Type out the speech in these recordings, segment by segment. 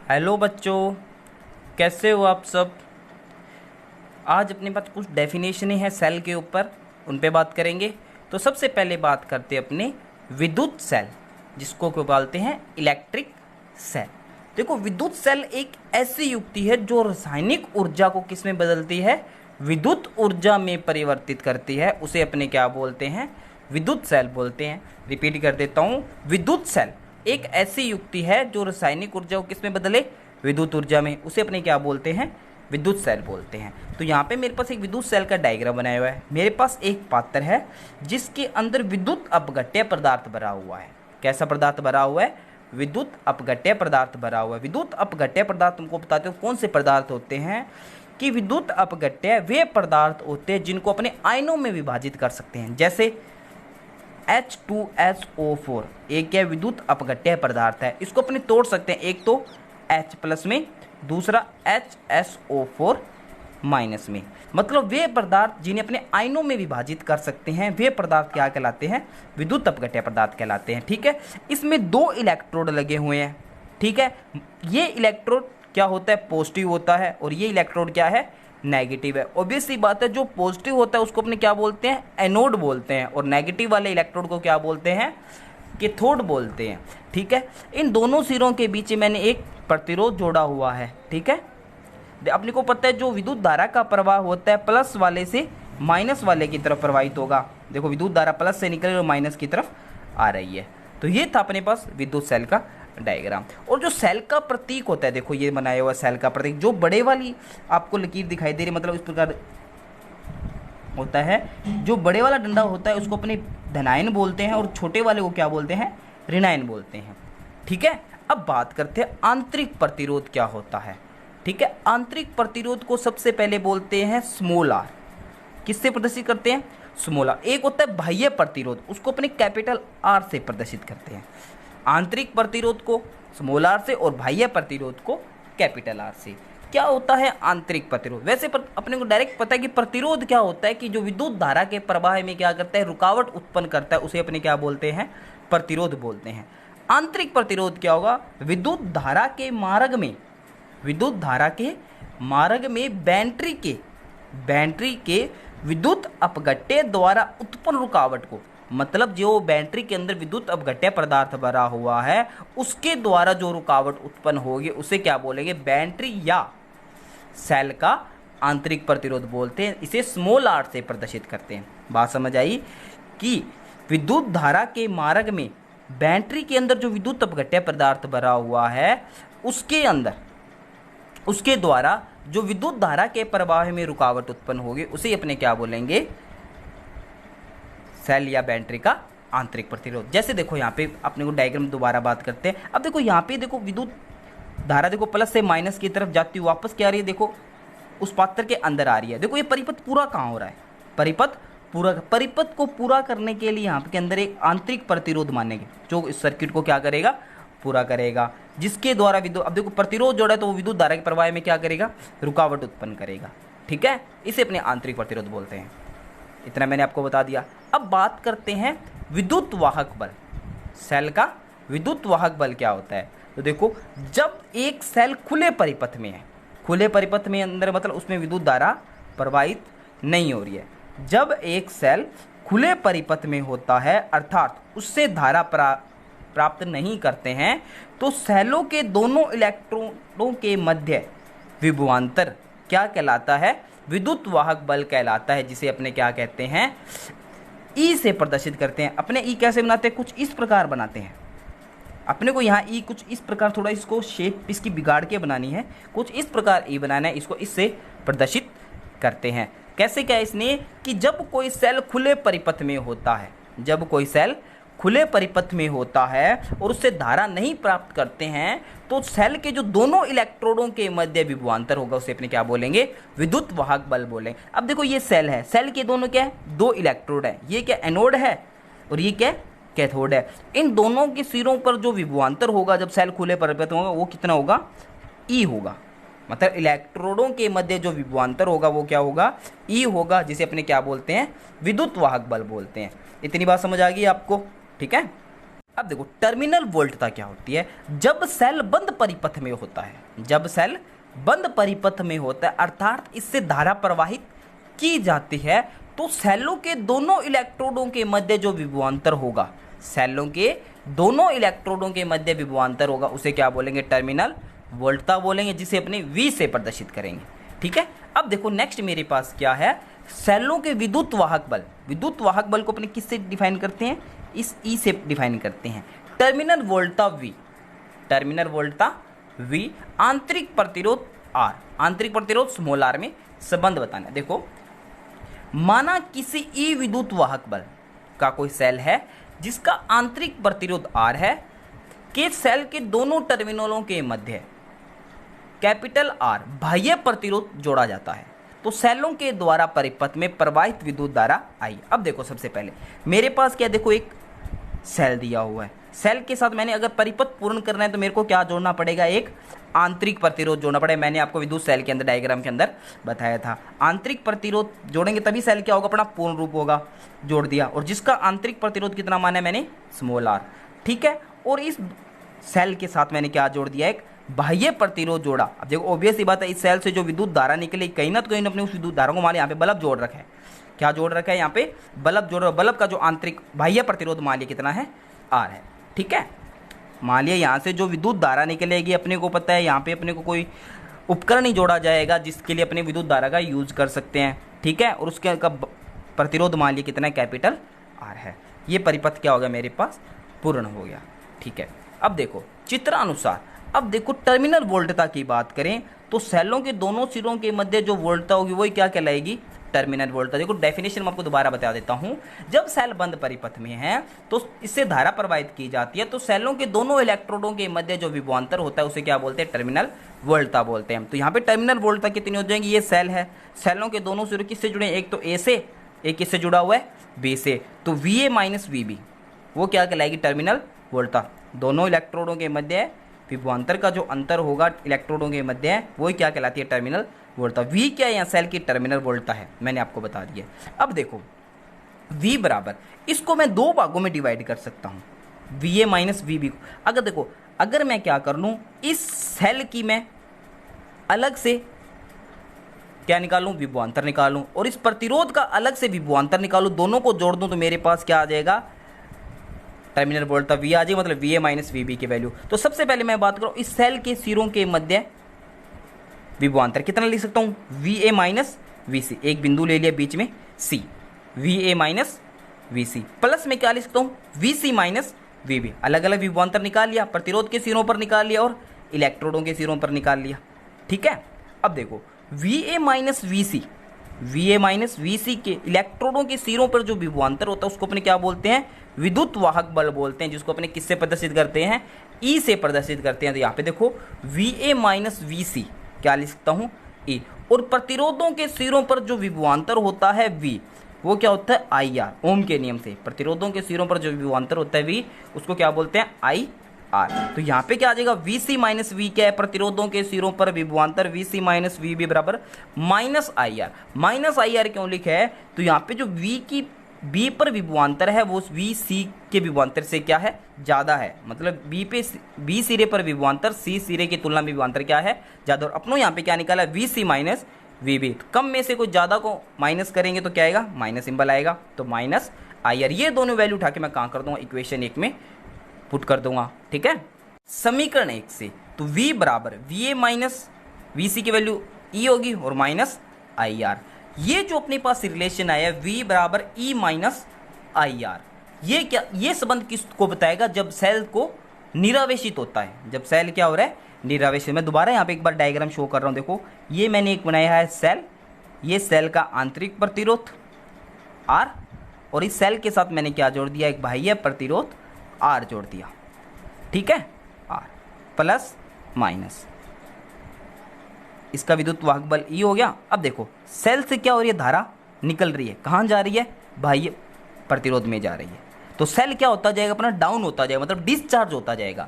Hello बच्चों, कैसे हो आप सब। आज अपने पास कुछ डेफिनेशनें हैं सेल के ऊपर, उन पे बात करेंगे। तो सबसे पहले बात करते हैं अपने विद्युत सेल, जिसको को बोलते हैं इलेक्ट्रिक सेल। देखो, विद्युत सेल एक ऐसी युक्ति है जो रासायनिक ऊर्जा को किस में बदलती है, विद्युत ऊर्जा में परिवर्तित करती है। उसे अपने क्या बोलते हैं, विद्युत सेल बोलते हैं। रिपीट कर देता हूँ, विद्युत सेल एक ऐसी युक्ति है जो रासायनिक ऊर्जा को किस में बदले, विद्युत ऊर्जा में। उसे अपने क्या बोलते हैं, विद्युत सेल बोलते हैं। तो यहाँ पे मेरे पास एक विद्युत सेल का डायग्राम बनाया हुआ है। मेरे पास एक पात्र है जिसके अंदर विद्युत अपघट्य पदार्थ भरा हुआ है। कैसा पदार्थ भरा हुआ है, विद्युत अपघट्य पदार्थ भरा हुआ है। विद्युत अपघट्य पदार्थ तुमको बताते हो कौन से पदार्थ होते हैं, कि विद्युत अपघट्य वे पदार्थ होते हैं जिनको अपने आयनों में विभाजित कर सकते हैं। जैसे H2SO4 एक क्या विद्युत अपघट्य पदार्थ है, इसको अपने तोड़ सकते हैं, एक तो H प्लस में, दूसरा HSO4 माइनस में। मतलब वे पदार्थ जिन्हें अपने आयनों में विभाजित कर सकते हैं, वे पदार्थ क्या कहलाते हैं, विद्युत अपघट्य पदार्थ कहलाते हैं। ठीक है, इसमें दो इलेक्ट्रोड लगे हुए हैं। ठीक है, ये इलेक्ट्रोड क्या होता है, पॉजिटिव होता है, और ये इलेक्ट्रोड क्या है, नेगेटिव है। ऑब्वियस सी बात है, जो पॉजिटिव होता है उसको अपने क्या बोलते हैं, एनोड बोलते हैं, और नेगेटिव वाले इलेक्ट्रोड को क्या बोलते हैं, कैथोड बोलते हैं। ठीक है, इन दोनों सिरों के बीच मैंने एक प्रतिरोध जोड़ा हुआ है। ठीक है, अपने को पता है जो विद्युत धारा का प्रवाह होता है प्लस वाले से माइनस वाले की तरफ प्रवाहित होगा। देखो, विद्युत धारा प्लस से निकल और माइनस की तरफ आ रही है। तो ये था अपने पास विद्युत सेल का डायग्राम। और जो सेल का प्रतीक होता है, देखो ये बनाया हुआ सेल का प्रतीक, जो बड़े वाली आपको लकीर दिखाई दे रही, मतलब इस प्रकार होता है। जो बड़े वाला डंडा होता है उसको अपने धनायन बोलते हैं, और छोटे वाले को क्या बोलते हैं, ऋणायन बोलते हैं। ठीक है, अब बात करते हैं आंतरिक प्रतिरोध क्या होता है। ठीक है, आंतरिक प्रतिरोध को सबसे पहले बोलते हैं स्मॉल आर। किससे प्रदर्शित करते हैं, स्मॉल आर। एक होता है बाह्य प्रतिरोध, उसको अपने कैपिटल आर से प्रदर्शित करते हैं। आंतरिक प्रतिरोध को स्मॉल आर से और बाह्य प्रतिरोध को कैपिटल आर से। क्या होता है आंतरिक प्रतिरोध, वैसे अपने को डायरेक्ट पता है कि प्रतिरोध क्या होता है, कि जो विद्युत धारा के प्रवाह में क्या करता है, रुकावट उत्पन्न करता है, उसे अपने क्या बोलते हैं, प्रतिरोध बोलते हैं। आंतरिक प्रतिरोध क्या होगा, विद्युत धारा के मार्ग में, विद्युत धारा के मार्ग में बैटरी के विद्युत अपघट्य द्वारा उत्पन्न रुकावट को, मतलब जो बैटरी के अंदर विद्युत अपघट्य पदार्थ भरा हुआ है उसके द्वारा जो रुकावट उत्पन्न होगी उसे क्या बोलेंगे, बैटरी या सेल का आंतरिक प्रतिरोध बोलते हैं। इसे स्मॉल आर से प्रदर्शित करते हैं। बात समझ आई, कि विद्युत धारा के मार्ग में बैटरी के अंदर जो विद्युत अपघट्य पदार्थ भरा हुआ है उसके द्वारा जो विद्युत धारा के प्रवाह में रुकावट उत्पन्न होगी उसे अपने क्या बोलेंगे, सेल या बैटरी का आंतरिक प्रतिरोध। जैसे देखो यहाँ पे अपने को डायग्राम दोबारा बात करते हैं। अब देखो यहाँ पे देखो विद्युत धारा देखो प्लस से माइनस की तरफ जाती हुई वापस क्या आ रही है, देखो उस पात्र के अंदर आ रही है। देखो ये परिपथ पूरा कहाँ हो रहा है, परिपथ को पूरा करने के लिए यहाँ के अंदर एक आंतरिक प्रतिरोध मानेंगे जो इस सर्किट को क्या करेगा, पूरा करेगा, जिसके द्वारा विद्युत, अब देखो प्रतिरोध जोड़ा है तो वो विद्युत धारा के प्रवाह में क्या करेगा, रुकावट उत्पन्न करेगा। ठीक है, इसे अपने आंतरिक प्रतिरोध बोलते हैं। इतना मैंने आपको बता दिया। अब बात करते हैं विद्युत वाहक बल। सेल का विद्युत वाहक बल क्या होता है, तो देखो जब एक सेल खुले परिपथ में है, खुले परिपथ में अंदर मतलब उसमें विद्युत धारा प्रवाहित नहीं हो रही है। जब एक सेल खुले परिपथ में होता है अर्थात उससे धारा प्राप्त नहीं करते हैं, तो सेलों के दोनों इलेक्ट्रोडों के मध्य विभवांतर क्या कहलाता है, विद्युत वाहक बल कहलाता है, जिसे अपने क्या कहते हैं, ई से प्रदर्शित करते हैं। अपने ई कैसे बनाते हैं, कुछ इस प्रकार बनाते हैं। अपने को यहाँ ई कुछ इस प्रकार, थोड़ा इसको शेप इसकी बिगाड़ के बनानी है, कुछ इस प्रकार ई बनाना है, इसको इससे प्रदर्शित करते हैं। कैसे क्या इसने, कि जब कोई सेल खुले परिपथ में होता है, जब कोई सेल खुले परिपथ में होता है और उससे धारा नहीं प्राप्त करते हैं, तो सेल के जो दोनों इलेक्ट्रोडों के मध्य विभवांतर होगा उसे अपने क्या बोलेंगे, विद्युत वाहक बल बोलेंगे। अब देखो ये सेल है, सेल के दोनों क्या है, दो इलेक्ट्रोड है, ये क्या एनोड है और ये क्या कैथोड है। इन दोनों के सिरों पर जो विभवांतर होगा जब सेल खुले परिपथ होगा वो कितना होगा, ई होगा। मतलब इलेक्ट्रोडों के मध्य जो विभवांतर होगा वो क्या होगा, ई होगा, जिसे अपने क्या बोलते हैं, विद्युत वाहक बल बोलते हैं। इतनी बात समझ आ गई आपको, ठीक है। अब देखो टर्मिनल वोल्टता क्या होती है, जब सेल बंद परिपथ में होता है, जब सेल बंद परिपथ में होता है अर्थात इससे धारा प्रवाहित की जाती है, तो सेलों के दोनों इलेक्ट्रोडों के मध्य जो विभवांतर होगा, सेलों के दोनों इलेक्ट्रोडों के मध्य विभवांतर होगा, उसे क्या बोलेंगे, टर्मिनल वोल्टता बोलेंगे, जिसे अपने V से प्रदर्शित करेंगे। ठीक है, अब देखो नेक्स्ट मेरे पास क्या है, सेलों के विद्युत वाहक बल, विद्युत वाहक बल को अपने किससे डिफाइन करते हैं, इस E से डिफाइन करते हैं। टर्मिनल वोल्टता V, टर्मिनल वोल्टता V, आंतरिक प्रतिरोध R, आंतरिक प्रतिरोध स्मॉल r में संबंध बताना। देखो माना किसी ई विद्युत वाहक बल का कोई सेल है जिसका आंतरिक प्रतिरोध R है, के सेल के दोनों टर्मिनलों के मध्य कैपिटल R बाह्य प्रतिरोध जोड़ा जाता है, तो सेलों के द्वारा परिपथ में प्रवाहित विद्युत धारा I। अब देखो सबसे पहले मेरे पास क्या, देखो एक सेल दिया हुआ है, सेल के साथ मैंने अगर परिपथ पूर्ण करना है तो मेरे को क्या जोड़ना पड़ेगा, एक आंतरिक प्रतिरोध जोड़ना पड़ेगा। मैंने आपको विद्युत सेल के अंदर डायग्राम के अंदर बताया था, आंतरिक प्रतिरोध जोड़ेंगे तभी सेल क्या होगा, अपना पूर्ण रूप होगा। जोड़ दिया, और जिसका आंतरिक प्रतिरोध कितना माना है मैंने, स्मॉल r। ठीक है, और इस सेल के साथ मैंने क्या जोड़ दिया, एक बाह्य प्रतिरोध जोड़ा। अब देखो ऑब्वियस ही बात है, इस सेल से जो विद्युत धारा निकले कहीं ना कहीं अपने उस विद्युत धारा को मान लिया, यहाँ पे बल्ब जोड़ रखा है, क्या जोड़ रखा है, यहाँ पे बल्ब जोड़ रहा है, बल्ब का जो आंतरिक बाह्य प्रतिरोध मान लिया कितना है, R है। ठीक है, मान लिया यहाँ से जो विद्युत धारा निकलेगी अपने को पता है, यहाँ पे अपने को कोई उपकरण ही जोड़ा जाएगा जिसके लिए अपने विद्युत धारा का यूज कर सकते हैं। ठीक है, और उसके का प्रतिरोध मान लिया कितना है, कैपिटल R है। ये परिपथ क्या हो गया मेरे पास, पूर्ण हो गया। ठीक है, अब देखो चित्रानुसार, अब देखो टर्मिनल वोल्टता की बात करें तो सेलों के दोनों सिरों के मध्य जो वोल्टता होगी वही क्या कहलाएगी, टर्मिनल वोल्टता। देखो डेफिनेशन मैं आपको दोबारा बता देता हूं, जब सेल बंद परिपथ में है तो इससे धारा प्रवाहित की जाती है, तो सेलों के दोनों इलेक्ट्रोडों के मध्य जो विभवांतर होता है उसे क्या बोलते हैं, टर्मिनल वोल्टता बोलते हैं। तो यहाँ पे टर्मिनल वोल्टता कितनी हो जाएगी, ये सेल है, सेलों के दोनों सिरे किससे जुड़े हैं, एक तो ए से, एक किससे जुड़ा हुआ है, बी से, तो VA माइनस VB वो क्या कहलाएगी, टर्मिनल वोल्टता। दोनों इलेक्ट्रोडों के मध्य विभवांतर का जो अंतर होगा इलेक्ट्रोडों के मध्य है वही क्या कहलाती है, टर्मिनल वोल्टता। V क्या है, यहाँ सेल की टर्मिनल वोल्टता है, मैंने आपको बता दिया। अब देखो V बराबर, इसको मैं दो भागों में डिवाइड कर सकता हूँ, VA माइनस VB को। अगर देखो, अगर मैं क्या कर लूँ, इस सेल की मैं अलग से क्या निकालूं, विभवांतर निकालूं, और इस प्रतिरोध का अलग से विभवांतर निकालूं, दोनों को जोड़ दूं तो मेरे पास क्या आ जाएगा, टर्मिनल वोल्टता V आ जाएगा, मतलब VA माइनस VB की वैल्यू। तो सबसे पहले मैं बात करूं इस सेल के सिरों के मध्य विभवांतर कितना लिख सकता हूं, VA माइनस VC, एक बिंदु ले लिया बीच में C, VA minus VC plus में क्या लिख सकता हूं, VC माइनस VB। अलग अलग विभवांतर निकाल लिया, प्रतिरोध के सिरों पर निकाल लिया और इलेक्ट्रोडों के सिरों पर निकाल लिया। ठीक है, अब देखो VA minus VC, VA minus VC के इलेक्ट्रोडों के सिरों पर जो विभवांतर होता है उसको अपने क्या बोलते हैं, विद्युत वाहक बल बोलते हैं, जिसको अपने किससे प्रदर्शित करते हैं, E से प्रदर्शित करते हैं। तो यहाँ पे देखो VA माइनस VC क्या लिख सकता हूँ, E, और प्रतिरोधों के सिरों पर जो विभवांतर होता है V वो क्या होता है, IR, ओम के नियम से प्रतिरोधों के सिरों पर जो विभवांतर होता है V उसको क्या बोलते हैं, IR। तो यहाँ पे क्या आ जाएगा, VC माइनस V क्या है, प्रतिरोधों के सिरों पर विभवांतर VC माइनस VB बराबर माइनस IR। माइनस IR क्यों लिखा है, तो यहाँ पे जो V की B पर विभवांतर है वो VC के विभवांतर से क्या है, ज़्यादा है, मतलब B सिरे पर विभवांतर C सिरे की तुलना में विभवांतर क्या है, ज़्यादा। और अपनों यहाँ पे क्या निकाला, VC माइनस VB, कम में से कोई ज़्यादा को माइनस करेंगे तो क्या आएगा, माइनस सिंबल आएगा, तो माइनस IR। ये दोनों वैल्यू उठा के मैं कहाँ कर दूंगा, इक्वेशन 1 में पुट कर दूंगा। ठीक है, समीकरण 1 से तो V बराबर VA माइनस VC की वैल्यू E होगी और माइनस IR। ये जो अपने पास रिलेशन आया V बराबर E माइनस IR, ये क्या, ये संबंध किसको बताएगा, जब सेल को निरावेशित होता है, जब सेल क्या हो रहा है, निरावेशित। मैं दोबारा यहाँ पे एक बार डायग्राम शो कर रहा हूँ। देखो ये मैंने एक बनाया है सेल, ये सेल का आंतरिक प्रतिरोध R, और इस सेल के साथ मैंने क्या जोड़ दिया, एक बाह्य प्रतिरोध R जोड़ दिया। ठीक है, R प्लस माइनस, इसका विद्युत वाहक बल E हो गया। अब देखो सेल से क्या हो रही है, धारा निकल रही है, कहाँ जा रही है, बाह्य प्रतिरोध में जा रही है। तो सेल क्या होता जाएगा, अपना डाउन होता जाएगा, मतलब डिस्चार्ज होता जाएगा,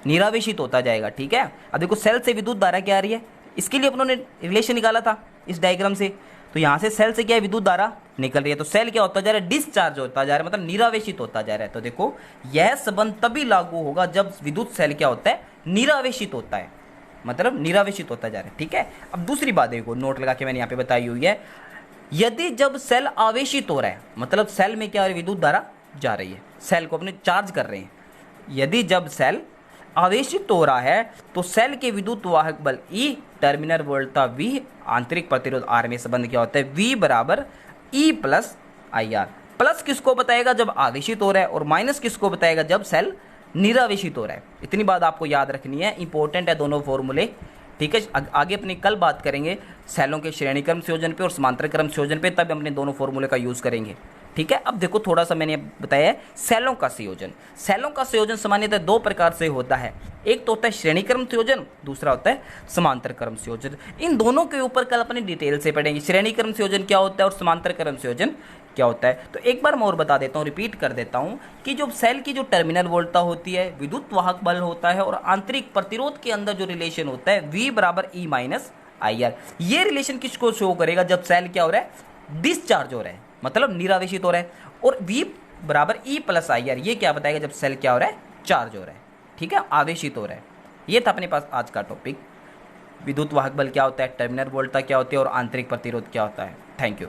निरावेशित होता जाएगा। ठीक है, अब देखो सेल से विद्युत धारा क्या आ रही है, इसके लिए अपनों ने रिलेशन निकाला था इस डायग्राम से। तो यहाँ से सेल से क्या है, विद्युत धारा निकल रही है, तो सेल क्या होता जा रहा है, डिस्चार्ज होता जा रहा है, मतलब निरावेशित होता जा रहा है। तो देखो यह संबंध तभी लागू होगा जब विद्युत सेल क्या होता है, निरावेशित होता है, मतलब निरावेशित होता जा रहा है। ठीक है, अब दूसरी बात देखो, नोट लगा के मैंने यहाँ पे बताई हुई है, यदि जब सेल आवेशित हो रहा है, मतलब सेल में क्या हो रहा है, विद्युत धारा जा रही है, सेल को अपने चार्ज कर रहे हैं। यदि जब सेल आवेशित हो रहा है तो सेल के विद्युत वाहक बल E, टर्मिनल वोल्टता V, आंतरिक प्रतिरोध R में संबंध क्या होता है, V बराबर E प्लस IR। प्लस किसको बताएगा, जब आवेशित हो रहा है, और माइनस किसको बताएगा, जब सेल निरावेशित हो रहा है। इतनी बात आपको याद रखनी है, इंपॉर्टेंट है दोनों फॉर्मूले। ठीक है, आगे अपनी कल बात करेंगे सेलों के श्रेणी क्रम संयोजन पे और समांतर क्रम संयोजन पे, तब अपने दोनों फॉर्मूले का यूज करेंगे। ठीक है, अब देखो थोड़ा सा मैंने बताया है सेलों का संयोजन। सेलों का संयोजन सामान्यतः दो प्रकार से होता है, एक तो होता है श्रेणी क्रम संयोजन, दूसरा होता है समांतर क्रम संयोजन। इन दोनों के ऊपर कल अपनी डिटेल से पढ़ेंगे, श्रेणी क्रम संयोजन क्या होता है और समांतर क्रम संयोजन क्या होता है। तो एक बार मैं और बता देता हूँ, रिपीट कर देता हूँ कि जो सेल की जो टर्मिनल वोल्टता होती है, विद्युत वाहक बल होता है और आंतरिक प्रतिरोध के अंदर जो रिलेशन होता है V बराबर E माइनस IR, ये रिलेशन किसको शो करेगा, जब सेल क्या हो रहा है, डिस्चार्ज हो रहा है, मतलब निरावेशित हो रहा है, और V बराबर E प्लस IR ये क्या बताएगा, जब सेल क्या हो रहा है, चार्ज हो रहा है। ठीक है, आवेशित हो रहा है। ये था अपने पास आज का टॉपिक, विद्युत वाहक बल क्या होता है, टर्मिनल वोल्टता क्या होती है और आंतरिक प्रतिरोध क्या होता है। Thank you.